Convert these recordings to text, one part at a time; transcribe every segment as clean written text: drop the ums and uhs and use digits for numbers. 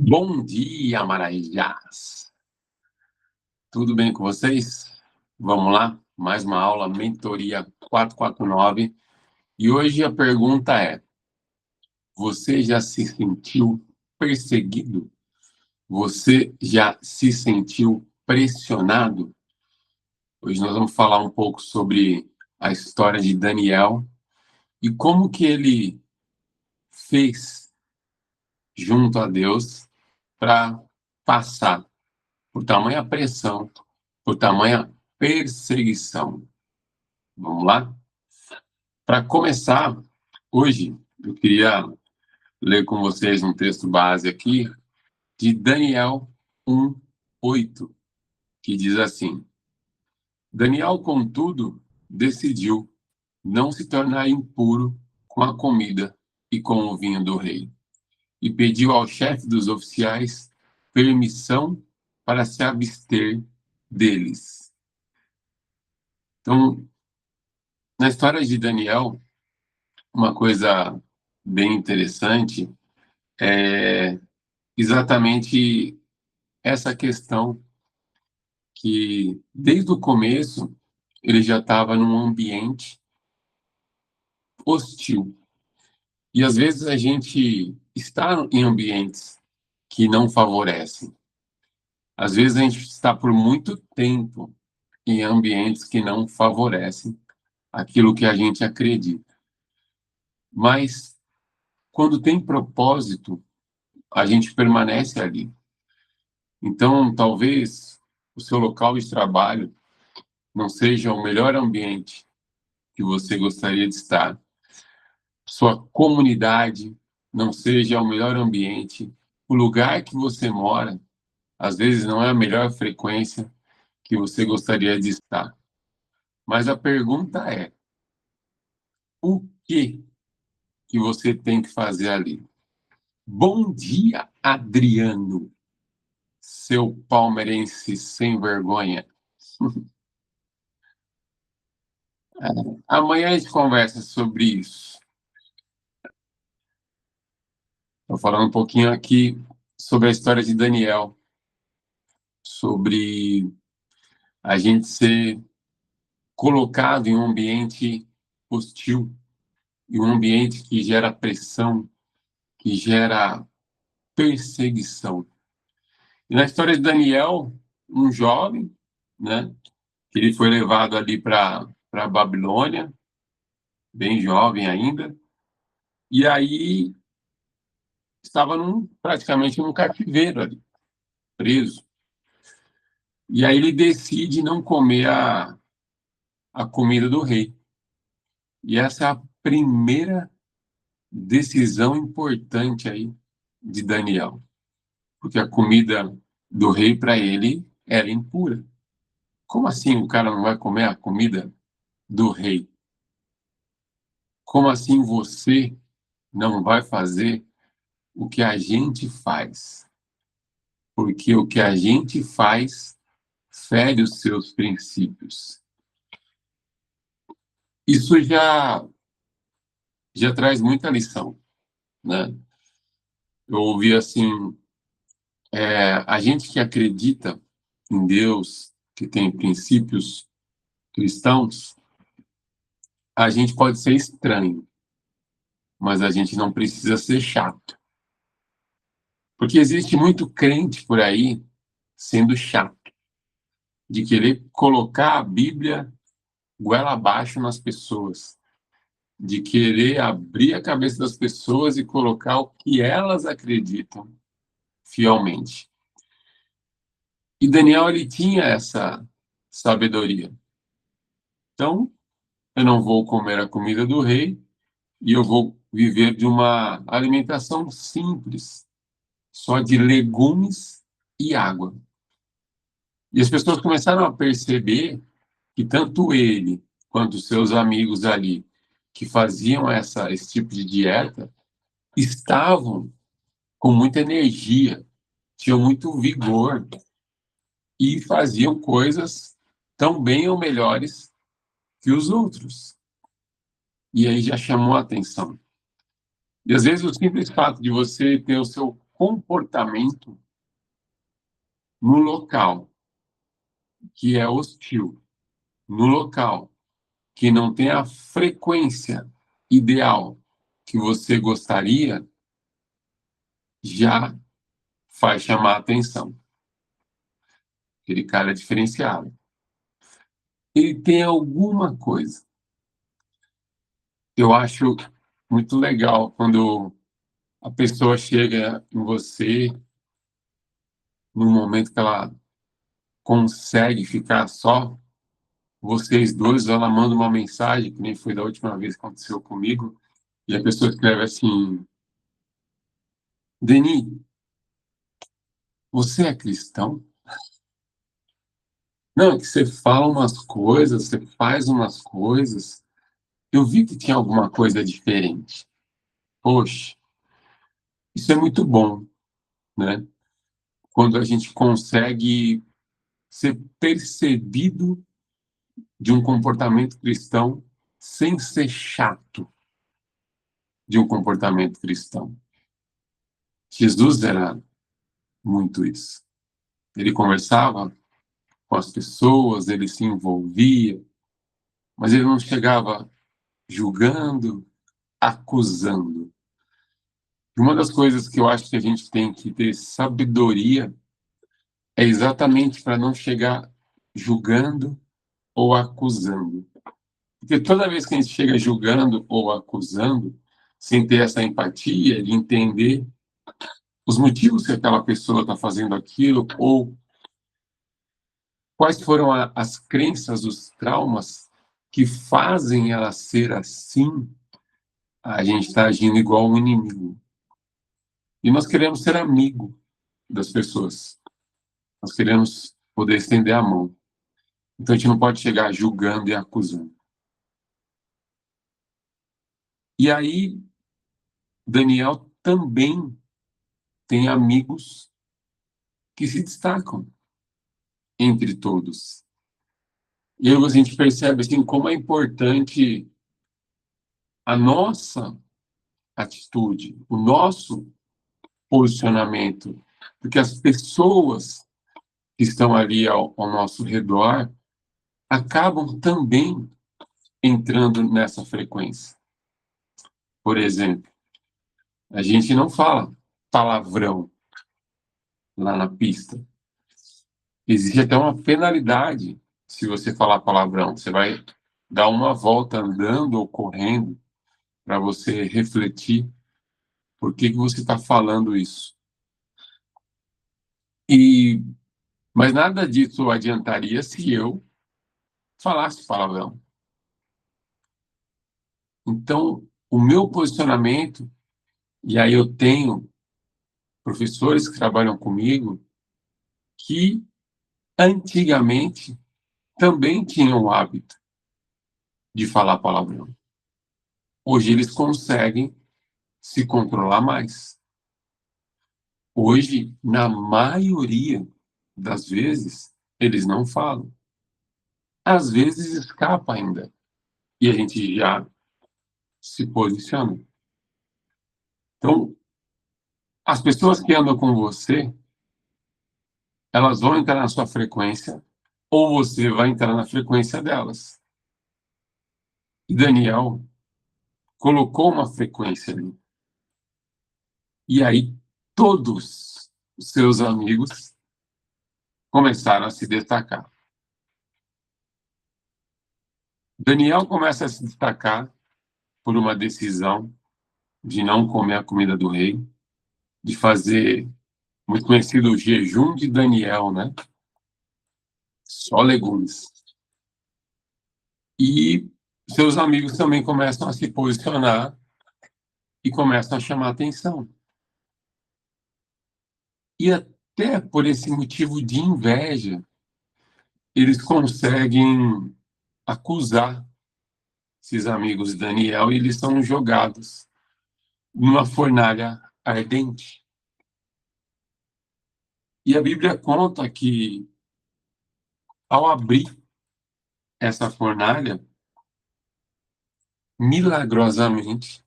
Bom dia, Marajás! Tudo bem com vocês? Vamos lá, mais uma aula, Mentoria 449. E hoje a pergunta é: você já se sentiu perseguido? Você já se sentiu pressionado? Hoje nós vamos falar um pouco sobre a história de Daniel e como que ele fez junto a Deus para passar por tamanha pressão, por tamanha perseguição. Vamos lá? Para começar, hoje eu queria ler com vocês um texto base aqui de Daniel 1:8, que diz assim: Daniel, contudo, decidiu não se tornar impuro com a comida e com o vinho do rei, e pediu ao chefe dos oficiais permissão para se abster deles. Então, na história de Daniel, uma coisa bem interessante é exatamente essa questão que, desde o começo, ele já estava num ambiente hostil. E, às vezes, a gente está em ambientes que não favorecem. Às vezes, a gente está por muito tempo em ambientes que não favorecem aquilo que a gente acredita. Mas, quando tem propósito, a gente permanece ali. Então, talvez o seu local de trabalho não seja o melhor ambiente que você gostaria de estar. Sua comunidade não seja o melhor ambiente. O lugar que você mora, às vezes, não é a melhor frequência que você gostaria de estar. Mas a pergunta é: o que você tem que fazer ali? Bom dia, Adriano, seu palmeirense sem vergonha. Amanhã a gente conversa sobre isso. Estou falando um pouquinho aqui sobre a história de Daniel, sobre a gente ser colocado em um ambiente hostil, em um ambiente que gera pressão, que gera perseguição. E na história de Daniel, um jovem, né, que ele foi levado ali para a Babilônia, bem jovem ainda, e aí estava praticamente num cativeiro ali, preso. E aí ele decide não comer a comida do rei. E essa é a primeira decisão importante aí de Daniel, porque a comida do rei para ele era impura. Como assim o cara não vai comer a comida do rei? Como assim você não vai fazer o que a gente faz? Porque o que a gente faz fere os seus princípios. Isso já traz muita lição, né? Eu ouvi assim, a gente que acredita em Deus, que tem princípios cristãos, a gente pode ser estranho, mas a gente não precisa ser chato. Porque existe muito crente por aí sendo chato, de querer colocar a Bíblia goela abaixo nas pessoas, de querer abrir a cabeça das pessoas e colocar o que elas acreditam fielmente. E Daniel, ele tinha essa sabedoria. Então, eu não vou comer a comida do rei e eu vou viver de uma alimentação simples, só de legumes e água. E as pessoas começaram a perceber que tanto ele quanto seus amigos ali que faziam esse tipo de dieta estavam com muita energia, tinham muito vigor e faziam coisas tão bem ou melhores que os outros. E aí já chamou a atenção. E às vezes o simples fato de você ter o seu comportamento no local que é hostil, no local que não tem a frequência ideal que você gostaria, já faz chamar a atenção. Aquele cara é diferenciado. Ele tem alguma coisa. Eu acho muito legal quando a pessoa chega em você num momento que ela consegue ficar só vocês dois, ela manda uma mensagem, que nem foi da última vez que aconteceu comigo, e a pessoa escreve assim: Denis, você é cristão? Não, é que você fala umas coisas, você faz umas coisas. Eu vi que tinha alguma coisa diferente. Poxa, isso é muito bom, né? Quando a gente consegue ser percebido de um comportamento cristão sem ser chato de um comportamento cristão. Jesus era muito isso. Ele conversava com as pessoas, ele se envolvia, mas ele não chegava julgando, acusando. E uma das coisas que eu acho que a gente tem que ter sabedoria é exatamente para não chegar julgando ou acusando. Porque toda vez que a gente chega julgando ou acusando, sem ter essa empatia de entender os motivos que aquela pessoa está fazendo aquilo, ou quais foram as crenças, os traumas que fazem ela ser assim, a gente está agindo igual um inimigo. E nós queremos ser amigo das pessoas. Nós queremos poder estender a mão. Então a gente não pode chegar julgando e acusando. E aí, Daniel também tem amigos que se destacam entre todos. E aí a gente percebe assim, como é importante a nossa atitude, o nosso posicionamento, porque as pessoas que estão ali ao nosso redor acabam também entrando nessa frequência. Por exemplo, a gente não fala palavrão lá na pista. Existe até uma penalidade se você falar palavrão. Você vai dar uma volta andando ou correndo para você refletir por que você está falando isso. Mas nada disso adiantaria se eu falasse palavrão. Então, o meu posicionamento, e aí eu tenho professores que trabalham comigo que antigamente também tinham o hábito de falar palavrão. Hoje eles conseguem se controlar mais. Hoje, na maioria das vezes, eles não falam. Às vezes escapa ainda. E a gente já se posiciona. Então, as pessoas que andam com você, elas vão entrar na sua frequência ou você vai entrar na frequência delas. E Daniel colocou uma frequência ali. E aí todos os seus amigos começaram a se destacar. Daniel começa a se destacar por uma decisão de não comer a comida do rei, de fazer muito conhecido o jejum de Daniel, né? Só legumes. E seus amigos também começam a se posicionar e começam a chamar atenção. E até por esse motivo de inveja, eles conseguem acusar esses amigos de Daniel e eles são jogados numa fornalha ardente. E a Bíblia conta que, ao abrir essa fornalha, milagrosamente,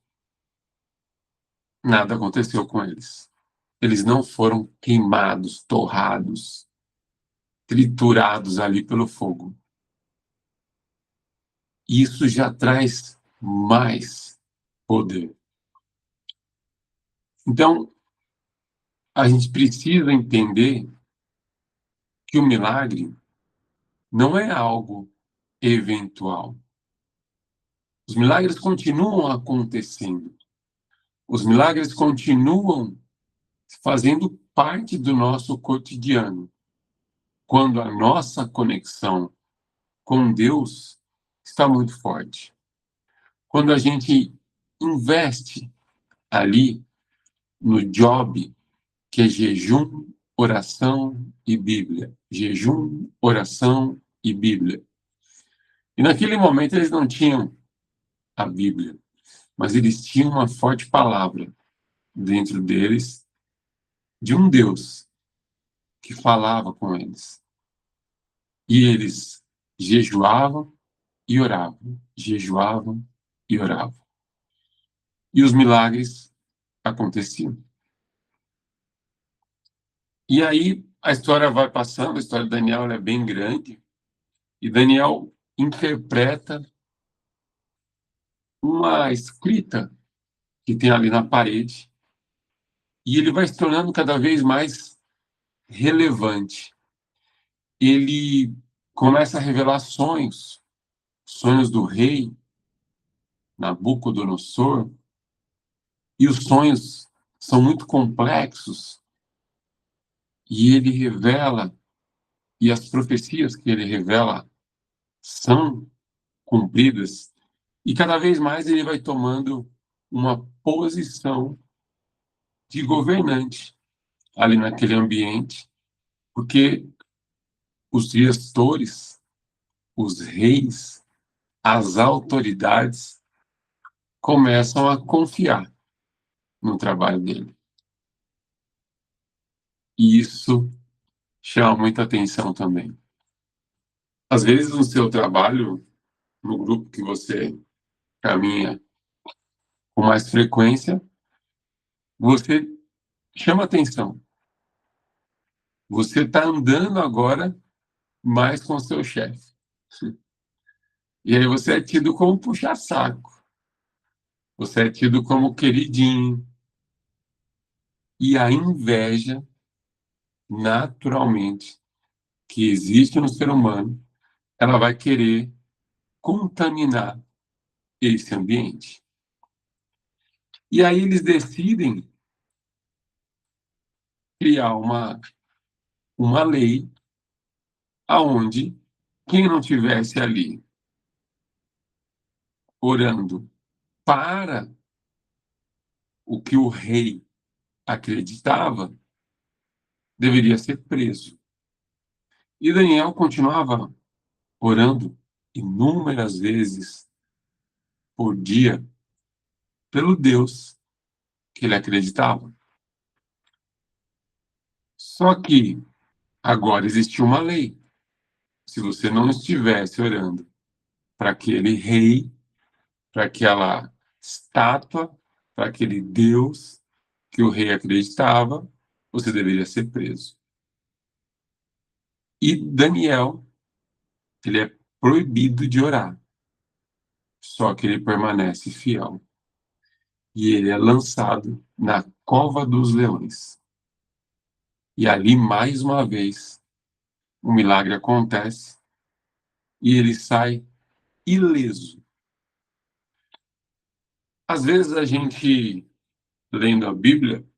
nada aconteceu com eles. eles não foram queimados, torrados, triturados ali pelo fogo. Isso já traz mais poder. Então, a gente precisa entender que o milagre não é algo eventual. Os milagres continuam acontecendo. Os milagres continuam fazendo parte do nosso cotidiano, quando a nossa conexão com Deus está muito forte. Quando a gente investe ali no job, que é jejum, oração e Bíblia. Jejum, oração e Bíblia. E naquele momento eles não tinham a Bíblia, mas eles tinham uma forte palavra dentro deles de um Deus que falava com eles. E eles jejuavam e oravam, jejuavam e oravam. E os milagres aconteciam. E aí a história vai passando, a história de Daniel é bem grande, e Daniel interpreta uma escrita que tem ali na parede, e ele vai se tornando cada vez mais relevante. Ele começa a revelar sonhos, sonhos do rei Nabucodonosor, e os sonhos são muito complexos, e ele revela, e as profecias que ele revela são cumpridas, e cada vez mais ele vai tomando uma posição de governante ali naquele ambiente, porque os gestores, os reis, as autoridades começam a confiar no trabalho dele. E isso chama muita atenção também. Às vezes, no seu trabalho, no grupo que você caminha com mais frequência, você chama atenção. Você está andando agora mais com o seu chefe. E aí você é tido como puxa-saco. Você é tido como queridinho. E a inveja, naturalmente, que existe no ser humano, ela vai querer contaminar esse ambiente. E aí eles decidem criar uma lei aonde quem não tivesse ali orando para o que o rei acreditava, deveria ser preso. E Daniel continuava orando inúmeras vezes por dia pelo Deus que ele acreditava. Só que agora existia uma lei. Se você não estivesse orando para aquele rei, para aquela estátua, para aquele Deus que o rei acreditava, você deveria ser preso. E Daniel, ele é proibido de orar. Só que ele permanece fiel. E ele é lançado na cova dos leões. E ali, mais uma vez, o milagre acontece e ele sai ileso. Às vezes a gente, lendo a Bíblia,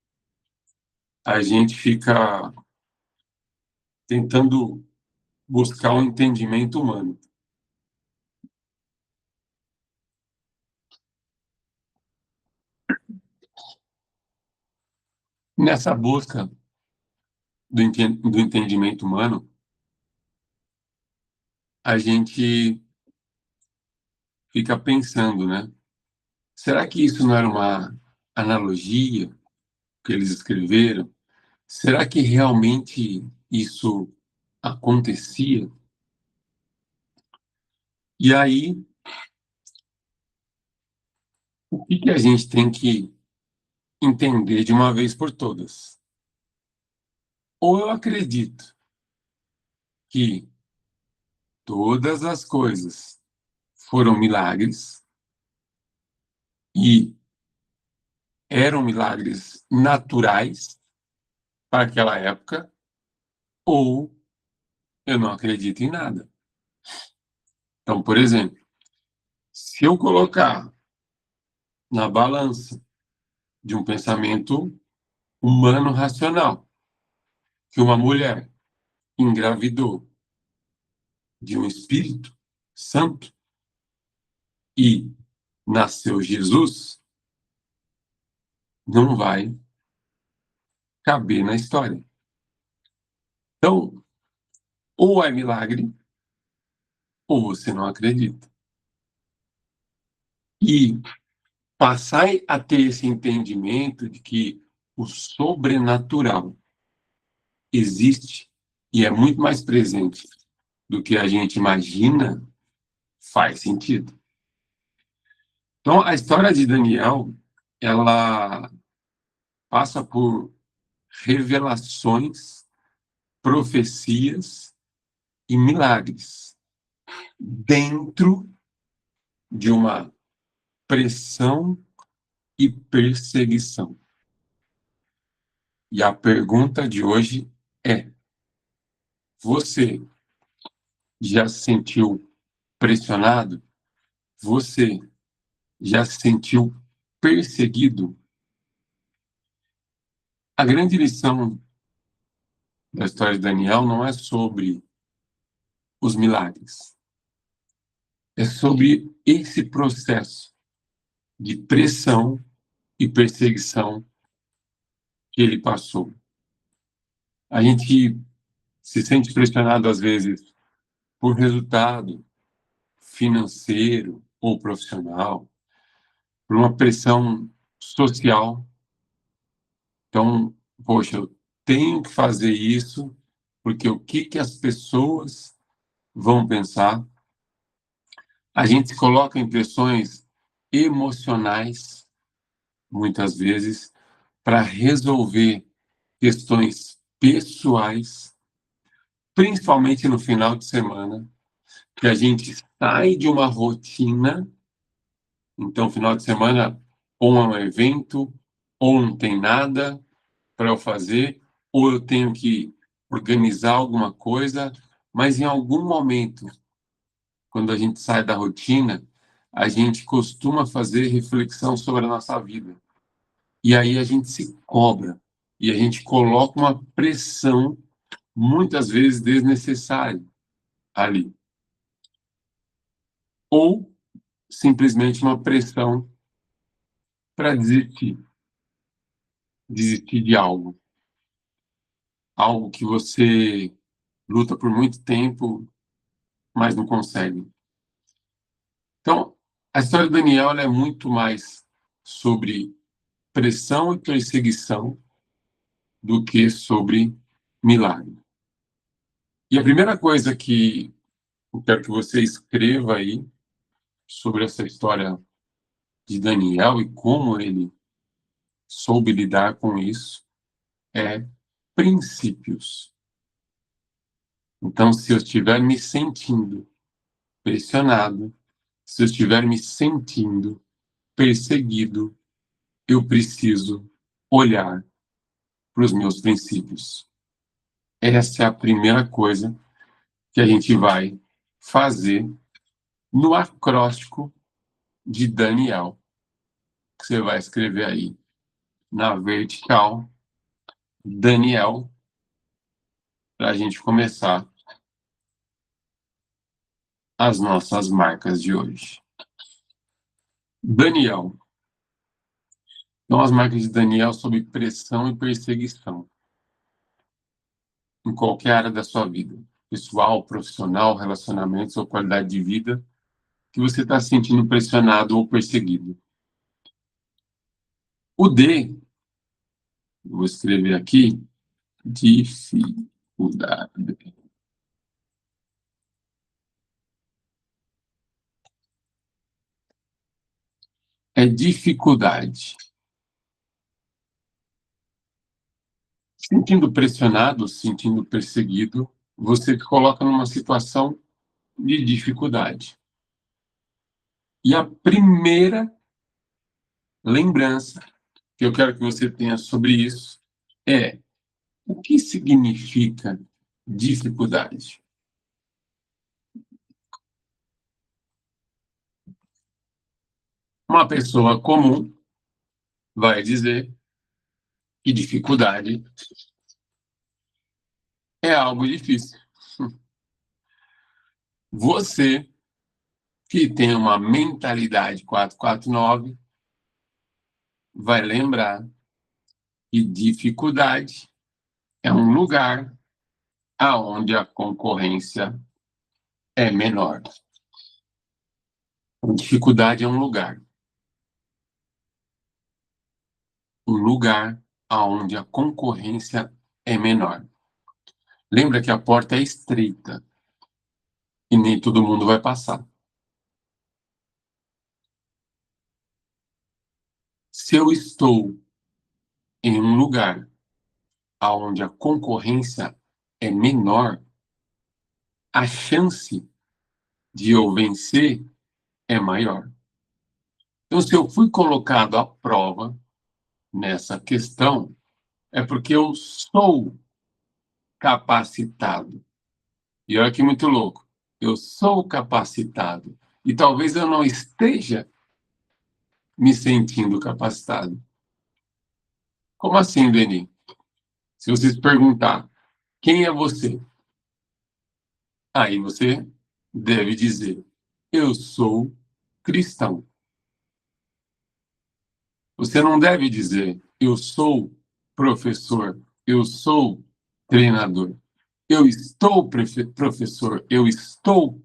a gente fica tentando buscar um entendimento humano. Nessa busca do entendimento humano, a gente fica pensando, né? Será que isso não era uma analogia que eles escreveram? Será que realmente isso acontecia? E aí, o que a gente tem que entender de uma vez por todas? Ou eu acredito que todas as coisas foram milagres e eram milagres naturais para aquela época, ou eu não acredito em nada. Então, por exemplo, se eu colocar na balança de um pensamento humano racional que uma mulher engravidou de um Espírito Santo e nasceu Jesus, não vai caber na história. Então, ou é milagre, ou você não acredita. E passar a ter esse entendimento de que o sobrenatural existe e é muito mais presente do que a gente imagina, faz sentido. Então, a história de Daniel, ela passa por revelações, profecias e milagres dentro de uma pressão e perseguição. E a pergunta de hoje é: você já se sentiu pressionado? Você já se sentiu perseguido? A grande lição da história de Daniel não é sobre os milagres. É sobre esse processo de pressão e perseguição que ele passou. A gente se sente pressionado, às vezes, por resultado financeiro ou profissional, por uma pressão social. Então, poxa, eu tenho que fazer isso, porque o que que as pessoas vão pensar? A gente se coloca em pressões emocionais, muitas vezes, para resolver questões pessoais, principalmente no final de semana, que a gente sai de uma rotina. Então, final de semana, ou é um evento, ou não tem nada para eu fazer, ou eu tenho que organizar alguma coisa, mas em algum momento, quando a gente sai da rotina, a gente costuma fazer reflexão sobre a nossa vida. E aí a gente se cobra, e a gente coloca uma pressão, muitas vezes desnecessária, ali. Ou simplesmente uma pressão para desistir de algo. Algo que você luta por muito tempo, mas não consegue. Então, a história do Daniel ela é muito mais sobre pressão e perseguição do que sobre milagre. E a primeira coisa que eu quero que você escreva aí sobre essa história de Daniel e como ele soube lidar com isso é princípios. Então, se eu estiver me sentindo pressionado, se eu estiver me sentindo perseguido, eu preciso olhar para os meus princípios. Essa é a primeira coisa que a gente vai fazer no acróstico de Daniel, que você vai escrever aí na vertical, Daniel, para a gente começar as nossas marcas de hoje. Daniel. Então, as marcas de Daniel sob pressão e perseguição em qualquer área da sua vida, pessoal, profissional, relacionamentos ou qualidade de vida, que você está se sentindo pressionado ou perseguido. O D, vou escrever aqui, dificuldade. É dificuldade. Sentindo pressionado, sentindo perseguido, você se coloca numa situação de dificuldade. E a primeira lembrança que eu quero que você tenha sobre isso é: o que significa dificuldade? Uma pessoa comum vai dizer que dificuldade é algo difícil. Você, que tem uma mentalidade 449, vai lembrar que dificuldade é um lugar aonde a concorrência é menor. Dificuldade é um lugar aonde a concorrência é menor. Lembra que a porta é estreita e nem todo mundo vai passar. Se eu estou em um lugar aonde a concorrência é menor, a chance de eu vencer é maior. Então, se eu fui colocado à prova nessa questão, é porque eu sou capacitado. E olha que muito louco. Eu sou capacitado. E talvez eu não esteja me sentindo capacitado. Como assim, Denis? Se você se perguntar, quem é você? Aí você deve dizer, eu sou cristão. Você não deve dizer, eu sou professor, eu sou treinador. Eu estou professor, eu estou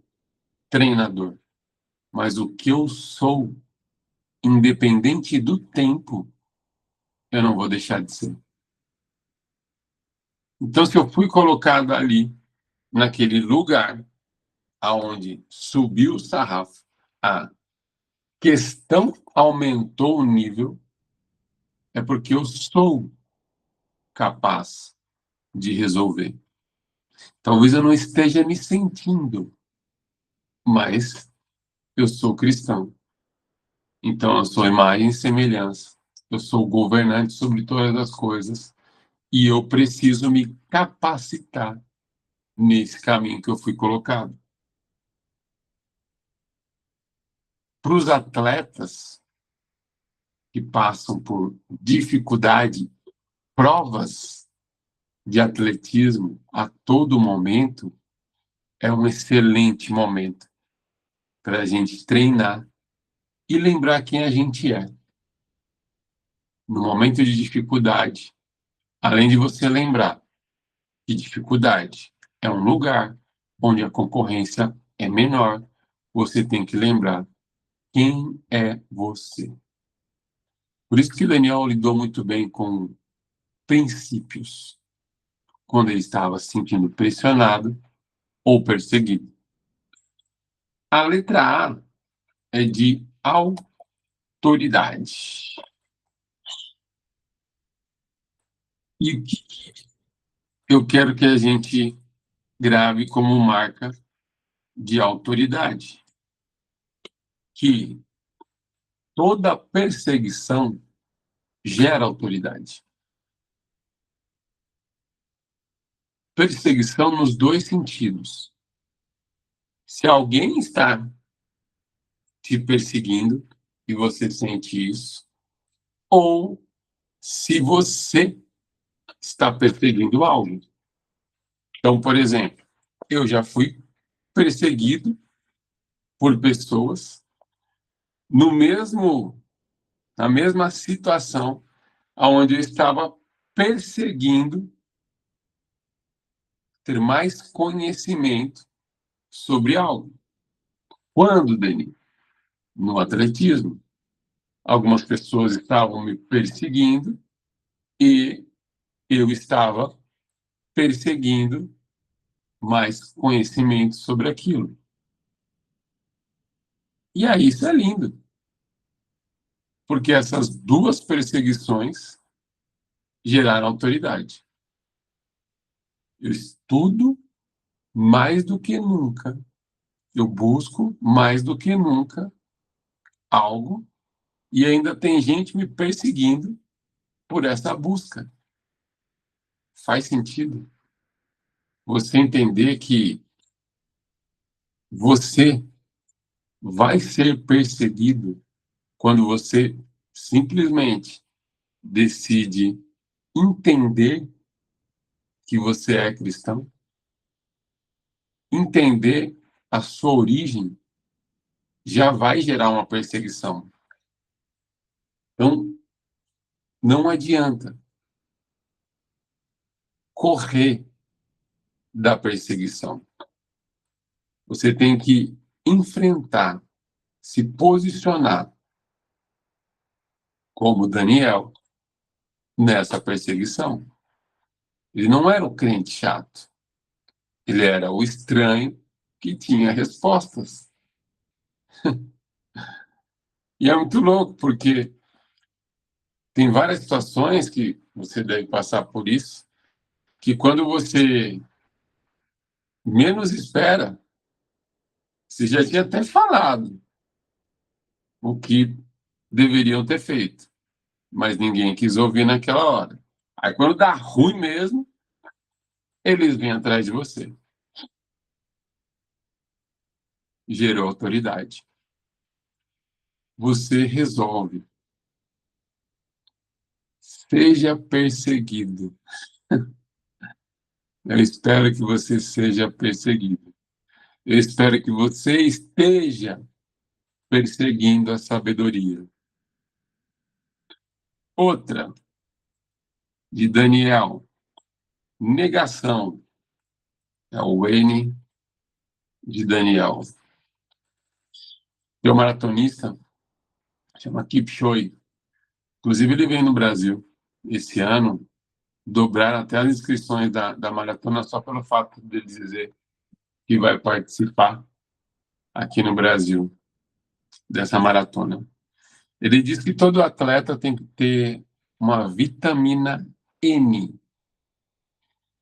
treinador. Mas o que eu sou, independente do tempo, eu não vou deixar de ser. Então, se eu fui colocado ali, naquele lugar, aonde subiu o sarrafo, a questão aumentou o nível, é porque eu sou capaz de resolver. Talvez eu não esteja me sentindo, mas eu sou cristão. Então, eu sou imagem e semelhança. Eu sou governante sobre todas as coisas. E eu preciso me capacitar nesse caminho que eu fui colocado. Para os atletas que passam por dificuldade, provas de atletismo a todo momento, é um excelente momento para a gente treinar e lembrar quem a gente é. No momento de dificuldade, além de você lembrar que dificuldade é um lugar onde a concorrência é menor, você tem que lembrar quem é você. Por isso que o Daniel lidou muito bem com princípios, quando ele estava se sentindo pressionado ou perseguido. A letra A é de autoridade. E o que eu quero que a gente grave como marca de autoridade? Que toda perseguição gera autoridade. Perseguição nos dois sentidos. Se alguém está te perseguindo e você sente isso, ou se você está perseguindo algo. Então, por exemplo, eu já fui perseguido por pessoas no mesmo na mesma situação onde eu estava perseguindo ter mais conhecimento sobre algo. Quando, Denis? No atletismo. Algumas pessoas estavam me perseguindo e eu estava perseguindo mais conhecimento sobre aquilo. E aí isso é lindo, porque essas duas perseguições geraram autoridade. Eu estudo mais do que nunca. Eu busco mais do que nunca algo e ainda tem gente me perseguindo por essa busca. Faz sentido você entender que você vai ser perseguido quando você simplesmente decide entender que você é cristão, entender a sua origem já vai gerar uma perseguição. Então, não adianta correr da perseguição. Você tem que enfrentar, se posicionar como Daniel nessa perseguição. Ele não era o crente chato. Ele era o estranho que tinha respostas. E é muito louco, porque tem várias situações que você deve passar por isso, que quando você menos espera, você já tinha até falado o que deveriam ter feito, mas ninguém quis ouvir naquela hora. Aí quando dá ruim mesmo, eles vêm atrás de você. Gerou autoridade. Você resolve. Seja perseguido. Eu espero que você seja perseguido. Eu espero que você esteja perseguindo a sabedoria. Outra, de Daniel, negação. É o N de Daniel. Tem um maratonista, chama Kipchoge. Inclusive, ele vem no Brasil esse ano. Dobraram até as inscrições da maratona só pelo fato de dizer que vai participar aqui no Brasil dessa maratona. Ele diz que todo atleta tem que ter uma vitamina N.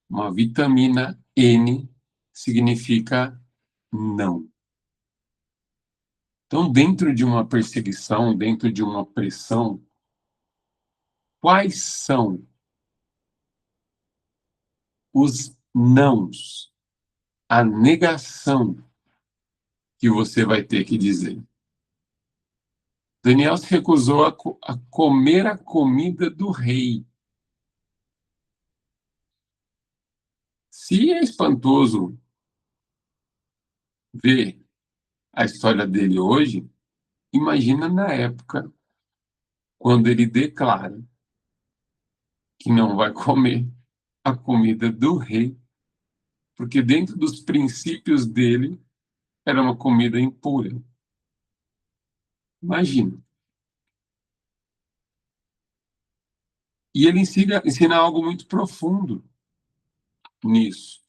Uma vitamina N significa não. Então, dentro de uma perseguição, dentro de uma pressão, quais são os nãos, a negação que você vai ter que dizer? Daniel se recusou a comer a comida do rei. Se é espantoso ver a história dele hoje, imagina na época, quando ele declara que não vai comer a comida do rei, porque dentro dos princípios dele era uma comida impura. Imagina. E ele ensina algo muito profundo nisso.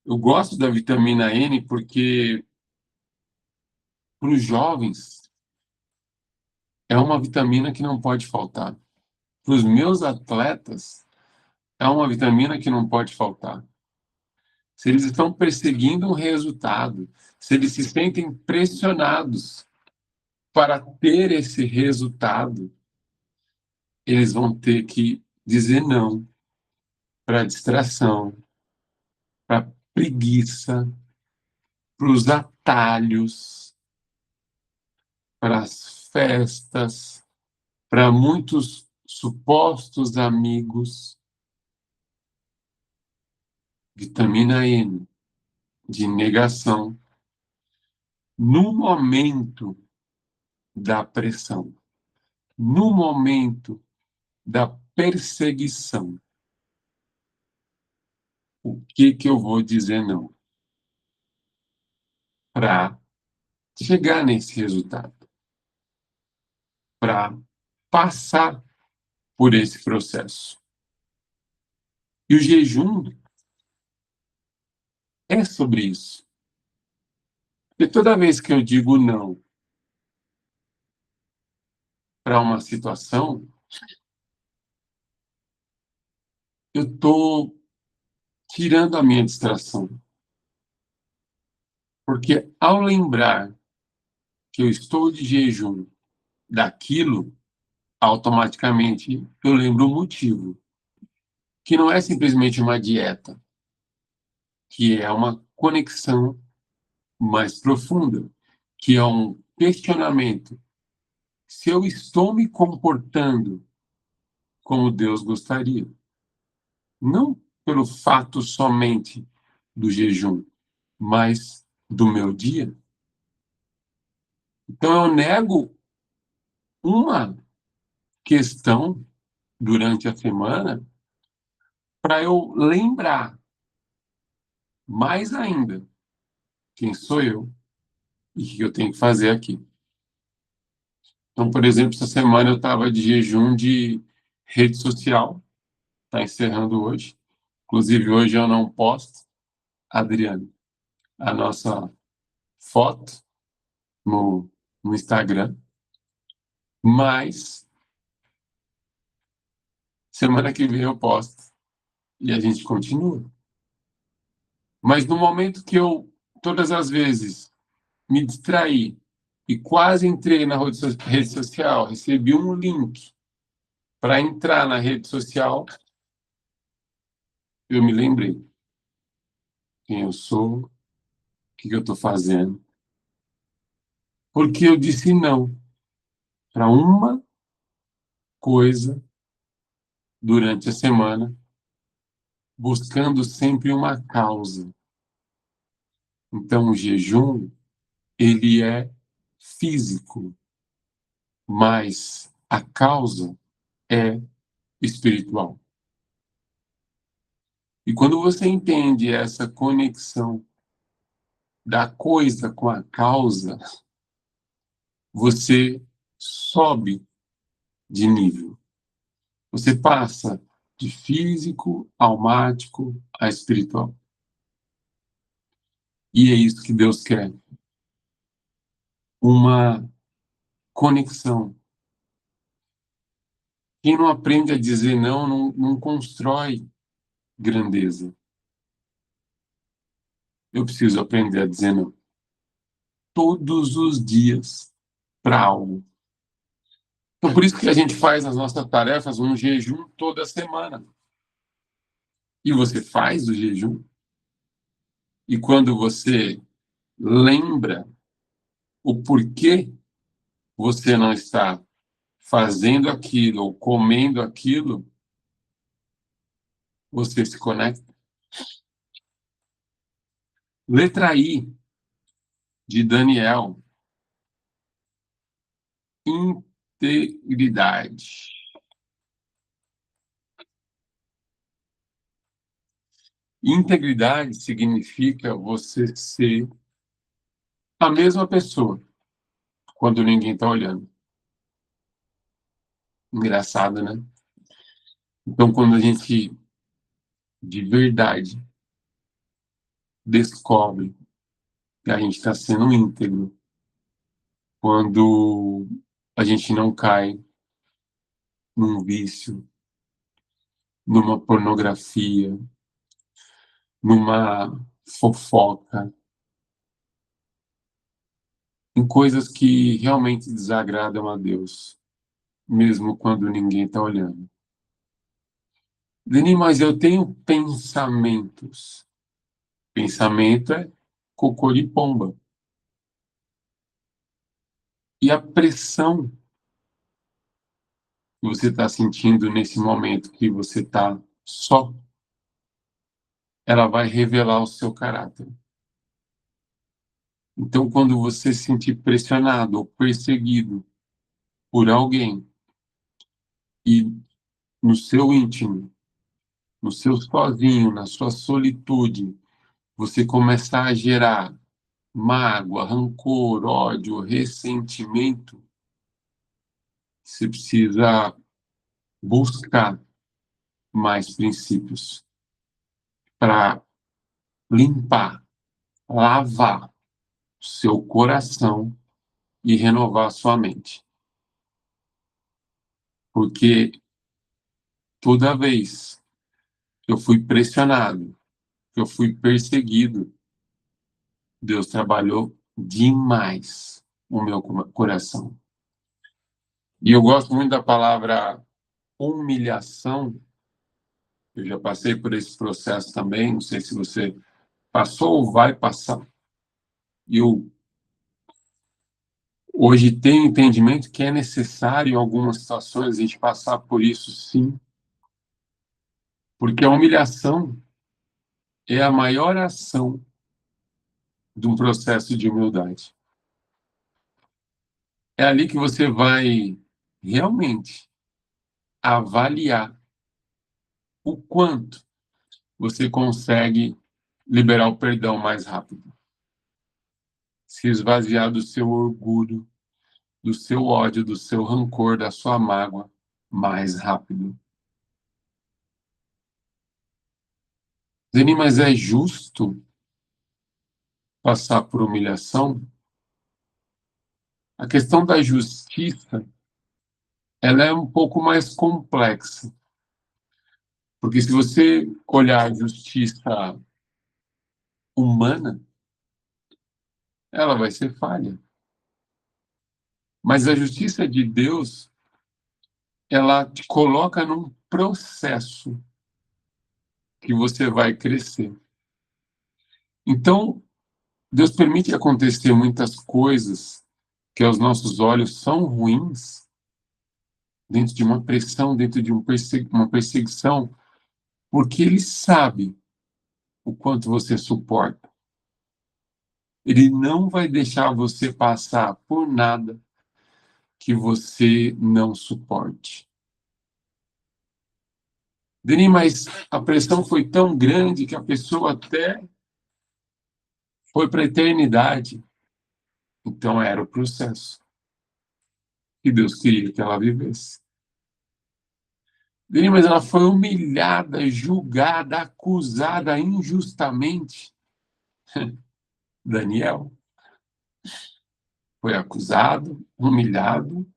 Eu gosto da vitamina N porque, para os jovens, é uma vitamina que não pode faltar. Para os meus atletas, é uma vitamina que não pode faltar. Se eles estão perseguindo um resultado, se eles se sentem pressionados para ter esse resultado, eles vão ter que dizer não para a distração, para a preguiça, para os atalhos, para as festas, para muitos supostos amigos. Vitamina N, de negação, no momento da pressão, no momento da perseguição. O que eu vou dizer não? Para chegar nesse resultado, para passar por esse processo. E o jejum é sobre isso. E toda vez que eu digo não para uma situação, eu estou tirando a minha distração. Porque ao lembrar que eu estou de jejum daquilo, automaticamente eu lembro o motivo, que não é simplesmente uma dieta, que é uma conexão mais profunda, que é um questionamento. Se eu estou me comportando como Deus gostaria, não pelo fato somente do jejum, mas do meu dia. Então eu nego uma questão durante a semana para eu lembrar mais ainda quem sou eu e o que eu tenho que fazer aqui. Então, por exemplo, essa semana eu estava de jejum de rede social, está encerrando hoje. Inclusive, hoje eu não posto, Adriane, a nossa foto no Instagram, mas semana que vem eu posto e a gente continua. Mas no momento que eu, todas as vezes, me distraí e quase entrei na rede social, recebi um link para entrar na rede social, eu me lembrei quem eu sou, o que eu estou fazendo, porque eu disse não para uma coisa durante a semana, buscando sempre uma causa. Então, o jejum, ele é físico, mas a causa é espiritual. E quando você entende essa conexão da coisa com a causa, você sobe de nível. Você passa de físico, almático a espiritual. E é isso que Deus quer. Uma conexão. Quem não aprende a dizer não constrói grandeza. Eu preciso aprender a dizer não. Todos os dias para algo. Então, por isso que a gente faz nas nossas tarefas um jejum toda semana. E você faz o jejum. E quando você lembra o porquê você não está fazendo aquilo ou comendo aquilo, você se conecta. Letra I, de Daniel. Integridade. Integridade significa você ser a mesma pessoa quando ninguém está olhando. Engraçado, né? Então, quando a gente de verdade descobre que a gente está sendo íntegro, quando a gente não cai num vício, numa pornografia, numa fofoca, em coisas que realmente desagradam a Deus, mesmo quando ninguém está olhando. Leni, mas eu tenho pensamentos. Pensamento é cocô de pomba. E a pressão que você está sentindo nesse momento que você está só, ela vai revelar o seu caráter. Então, quando você se sentir pressionado ou perseguido por alguém e no seu íntimo, no seu sozinho, na sua solitude, você começar a gerar mágoa, rancor, ódio, ressentimento, você precisa buscar mais princípios para limpar, lavar o seu coração e renovar sua mente. Porque toda vez que eu fui pressionado que eu fui perseguido, Deus trabalhou demais o meu coração. E eu gosto muito da palavra humilhação. Eu já passei por esse processo também, não sei se você passou ou vai passar. E eu hoje tenho entendimento que é necessário, em algumas situações, a gente passar por isso, sim. Porque a humilhação é a maior ação de um processo de humildade. É ali que você vai realmente avaliar o quanto você consegue liberar o perdão mais rápido. Se esvaziar do seu orgulho, do seu ódio, do seu rancor, da sua mágoa mais rápido. Zeni, mas é justo passar por humilhação? A questão da justiça, ela é um pouco mais complexa. Porque se você olhar a justiça humana, ela vai ser falha. Mas a justiça de Deus, ela te coloca num processo que você vai crescer. Então, Deus permite acontecer muitas coisas que aos nossos olhos são ruins, dentro de uma pressão, dentro de uma perseguição, porque Ele sabe o quanto você suporta. Ele não vai deixar você passar por nada que você não suporte. Deni, mas a pressão foi tão grande que a pessoa até foi para a eternidade. Então era o processo que Deus queria que ela vivesse. Deni, mas ela foi humilhada, julgada, acusada injustamente. Daniel foi acusado, humilhado,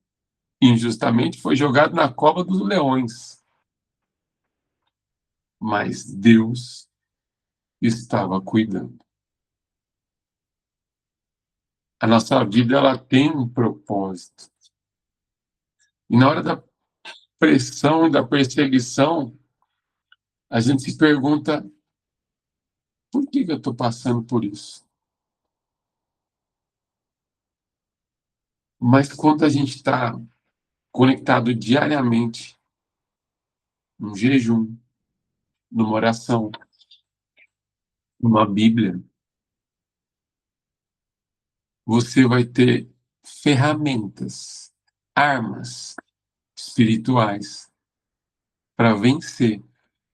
injustamente, foi jogado na cova dos leões. Mas Deus estava cuidando. A nossa vida, ela tem um propósito. E na hora da pressão e da perseguição, a gente se pergunta: por que eu estou passando por isso? Mas quando a gente está conectado diariamente, num jejum, numa oração, numa Bíblia, você vai ter ferramentas, armas espirituais para vencer,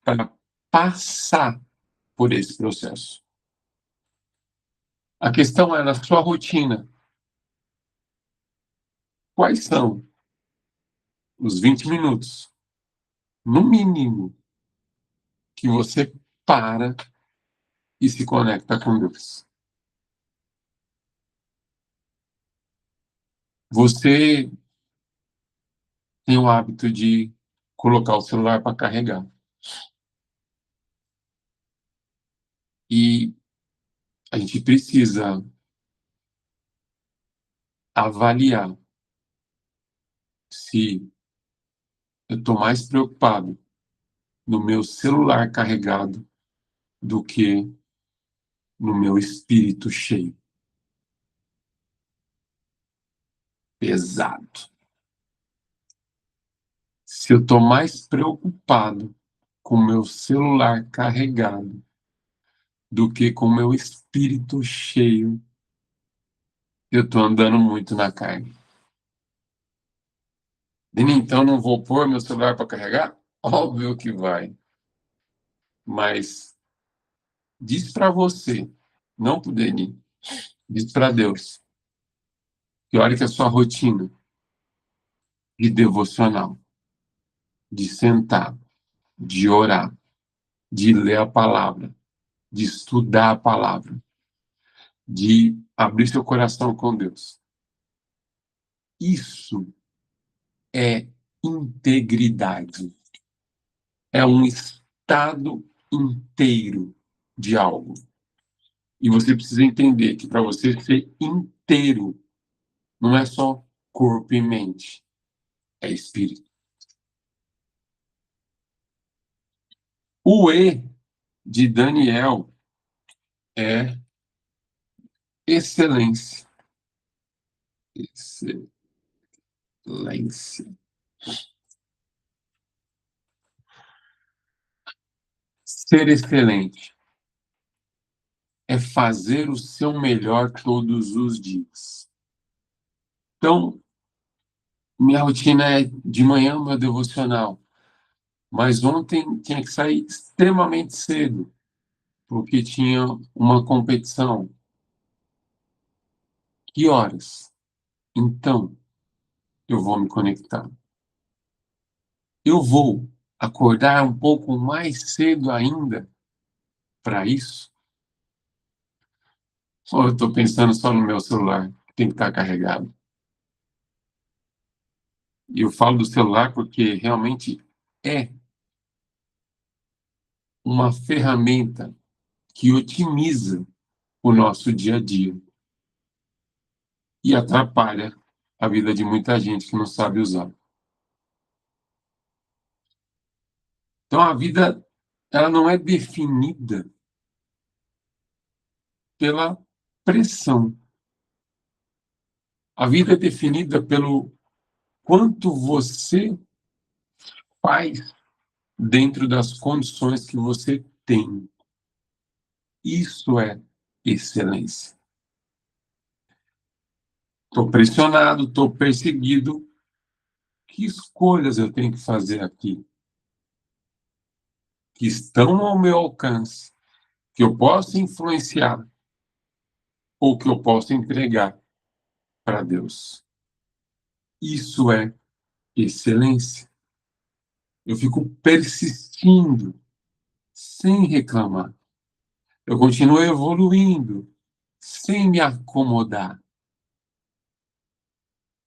para passar por esse processo. A questão é na sua rotina. Quais são os 20 minutos, no mínimo, que você para e se conecta com Deus? Você tem o hábito de colocar o celular para carregar. E a gente precisa avaliar se eu estou mais preocupado no meu celular carregado do que no meu espírito cheio. Pesado. Se eu estou mais preocupado com o meu celular carregado do que com o meu espírito cheio, eu estou andando muito na carne. Então não vou pôr meu celular para carregar? Óbvio que vai. Mas diz para você, não para o Denis, diz para Deus, que olha que a sua rotina de devocional, de sentar, de orar, de ler a palavra, de estudar a palavra, de abrir seu coração com Deus. Isso é integridade. É um estado inteiro de algo. E você precisa entender que para você ser inteiro, não é só corpo e mente, é espírito. O E de Daniel é excelência. Excelência. Ser excelente é fazer o seu melhor todos os dias. Então, minha rotina é de manhã, meu devocional. Mas ontem tinha que sair extremamente cedo, porque tinha uma competição. Que horas? Então, eu vou me conectar. Eu vou acordar um pouco mais cedo ainda para isso? Ou eu estou pensando só no meu celular, que tem que estar carregado? E eu falo do celular porque realmente é uma ferramenta que otimiza o nosso dia a dia e atrapalha a vida de muita gente que não sabe usar. Então, a vida, ela não é definida pela pressão. A vida é definida pelo quanto você faz dentro das condições que você tem. Isso é excelência. Estou pressionado, estou perseguido. Que escolhas eu tenho que fazer aqui? Que estão ao meu alcance, que eu posso influenciar ou que eu posso entregar para Deus. Isso é excelência. Eu fico persistindo sem reclamar. Eu continuo evoluindo sem me acomodar.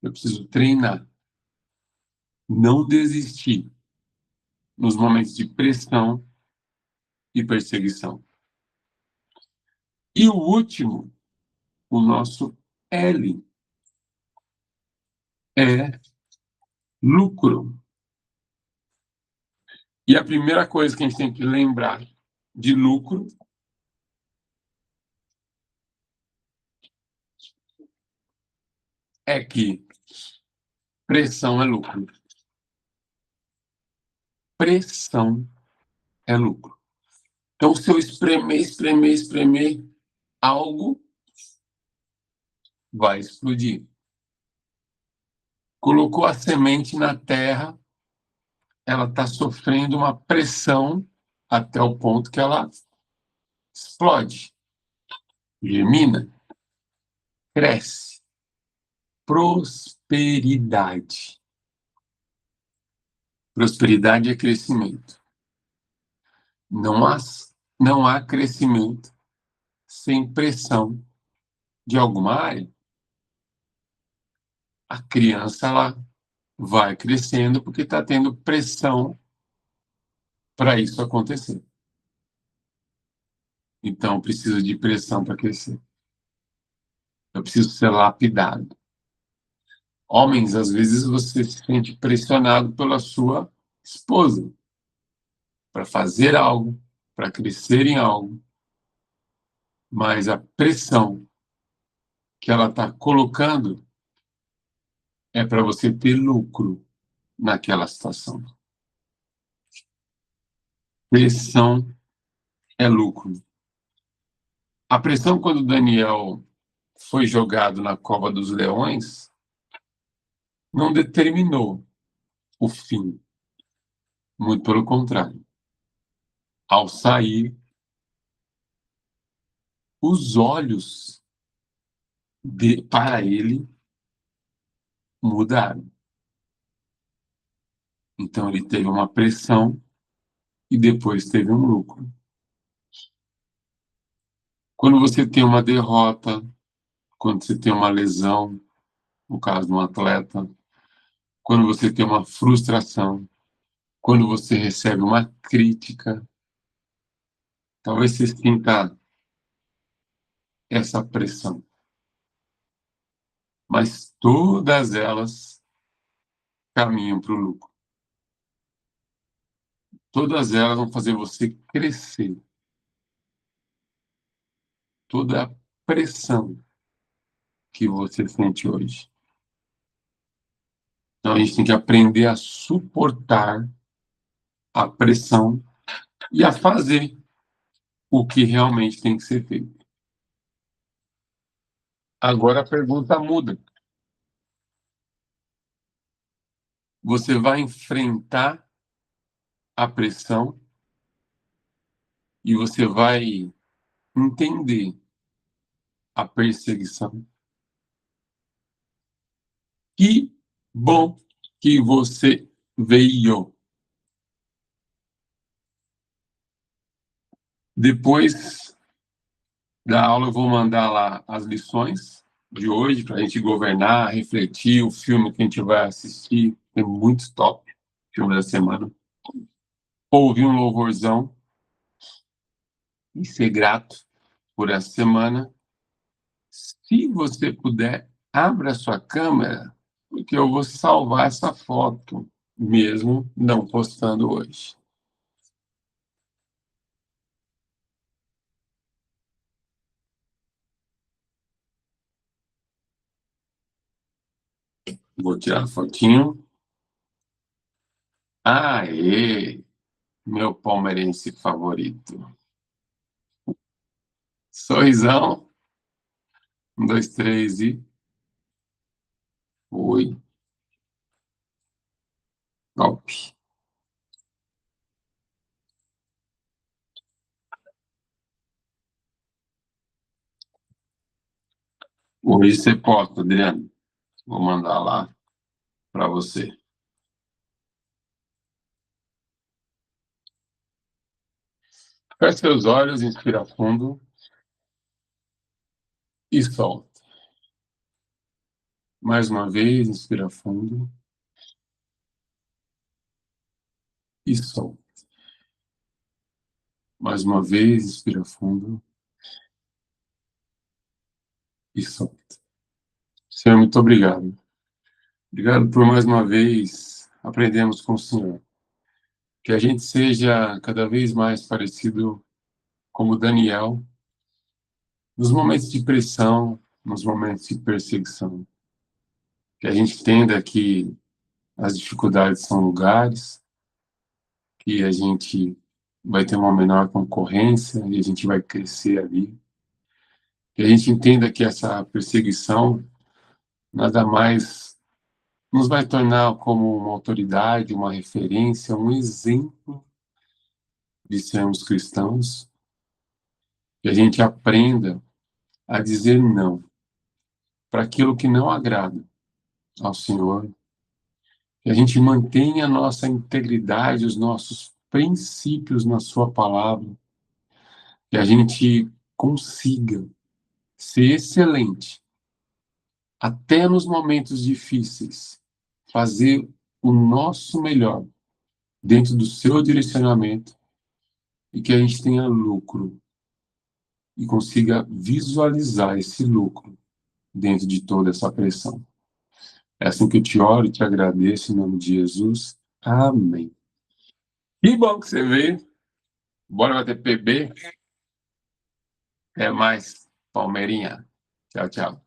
Eu preciso treinar, não desistir nos momentos de pressão e perseguição. E o último, o nosso L, é lucro. E a primeira coisa que a gente tem que lembrar de lucro é que pressão é lucro. Pressão é lucro. Então, se eu espremer, algo vai explodir. Colocou a semente na terra, ela está sofrendo uma pressão até o ponto que ela explode, germina, cresce. Prosperidade. Prosperidade é crescimento. Não há crescimento sem pressão de alguma área. A criança ela vai crescendo porque está tendo pressão para isso acontecer. Então, eu preciso de pressão para crescer. Eu preciso ser lapidado. Homens, às vezes você se sente pressionado pela sua esposa para fazer algo, para crescer em algo, mas a pressão que ela está colocando é para você ter lucro naquela situação. Pressão é lucro. A pressão, quando Daniel foi jogado na cova dos leões, não determinou o fim. Muito pelo contrário. Ao sair, os olhos para ele mudaram. Então, ele teve uma pressão e depois teve um lucro. Quando você tem uma derrota, quando você tem uma lesão, no caso de um atleta, quando você tem uma frustração, quando você recebe uma crítica, Talvez você sinta essa pressão, mas todas elas caminham para o lucro. Todas elas vão fazer você crescer. Toda a pressão que você sente hoje. Então, a gente tem que aprender a suportar a pressão e a fazer o que realmente tem que ser feito. Agora a pergunta muda. Você vai enfrentar a pressão e você vai entender a perseguição. Que bom que você veio. Depois da aula, eu vou mandar lá as lições de hoje para a gente governar, refletir, o filme que a gente vai assistir. É muito top, filme da semana. Ouvir um louvorzão e ser grato por essa semana. Se você puder, abra sua câmera, porque eu vou salvar essa foto, mesmo não postando hoje. Vou tirar a fotinho. Aê! Meu palmeirense favorito. Sorrisão. 1, 2, 3 e... Oi. Golpe. Hoje você posta, Adriano. Vou mandar lá para você. Feche seus olhos, inspira fundo e solta. Mais uma vez, inspira fundo e solta. Mais uma vez, inspira fundo e solta. Senhor, muito obrigado. Obrigado por mais uma vez aprendermos com o Senhor. Que a gente seja cada vez mais parecido como Daniel, nos momentos de pressão, nos momentos de perseguição. Que a gente entenda que as dificuldades são lugares, que a gente vai ter uma menor concorrência e a gente vai crescer ali. Que a gente entenda que essa perseguição nada mais nos vai tornar como uma autoridade, uma referência, um exemplo de sermos cristãos. Que a gente aprenda a dizer não para aquilo que não agrada ao Senhor. Que a gente mantenha a nossa integridade, os nossos princípios na sua palavra. Que a gente consiga ser excelente, até nos momentos difíceis, fazer o nosso melhor dentro do seu direcionamento e que a gente tenha lucro e consiga visualizar esse lucro dentro de toda essa pressão. É assim que eu te oro e te agradeço em nome de Jesus. Amém. Que bom que você veio. Bora bater PB. Até mais, Palmeirinha. Tchau, tchau.